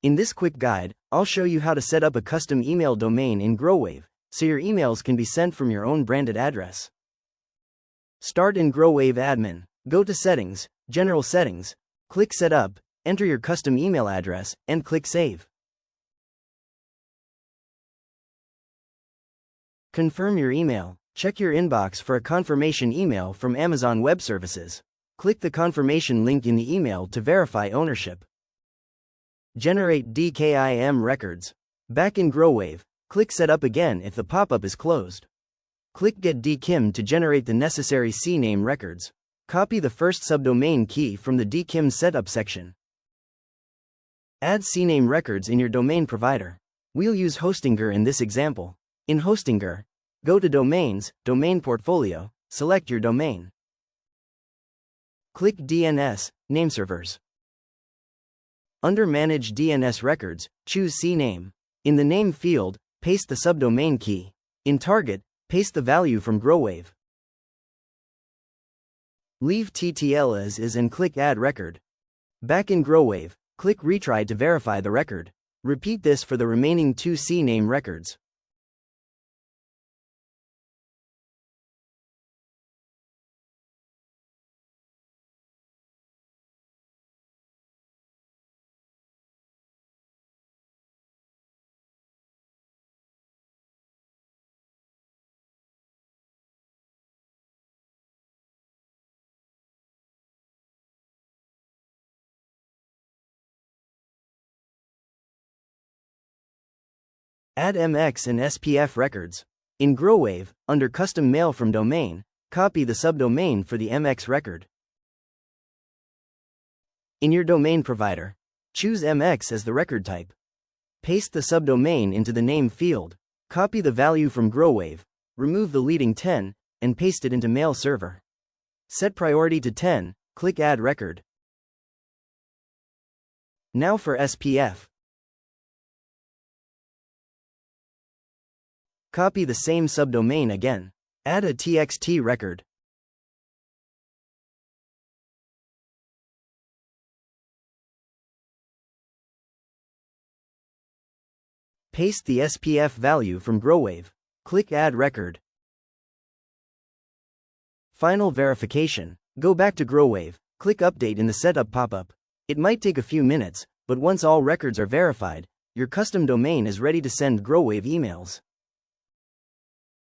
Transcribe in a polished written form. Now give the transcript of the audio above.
In this quick guide, I'll show you how to set up a custom email domain in Growave, so your emails can be sent from your own branded address. Start in Growave Admin, go to Settings, General Settings, click Setup, enter your custom email address, and click Save. Confirm your email. Check your inbox for a confirmation email from Amazon Web Services. Click the confirmation link in the email to verify ownership. Generate DKIM records. Back in Growave, click Setup again if the pop-up is closed. Click Get DKIM to generate the necessary CNAME records. Copy the first subdomain key from the DKIM setup section. Add CNAME records in your domain provider. We'll use Hostinger in this example. In Hostinger, go to Domains, Domain Portfolio, select your domain. Click DNS, Nameservers. Under Manage DNS Records, choose CNAME. In the name field, paste the subdomain key. In Target, paste the value from Growave. Leave TTL as is and click Add Record. Back in Growave, click Retry to verify the record. Repeat this for the remaining 2 CNAME records. Add MX and SPF records. In Growave, under Custom Mail from Domain, copy the subdomain for the MX record. In your domain provider, choose MX as the record type. Paste the subdomain into the name field. Copy the value from Growave, remove the leading 10, and paste it into Mail Server. Set priority to 10, click Add Record. Now for SPF. Copy the same subdomain again. Add a TXT record. Paste the SPF value from Growave. Click Add Record. Final verification. Go back to Growave, click Update in the Setup pop-up. It might take a few minutes, but once all records are verified, your custom domain is ready to send Growave emails.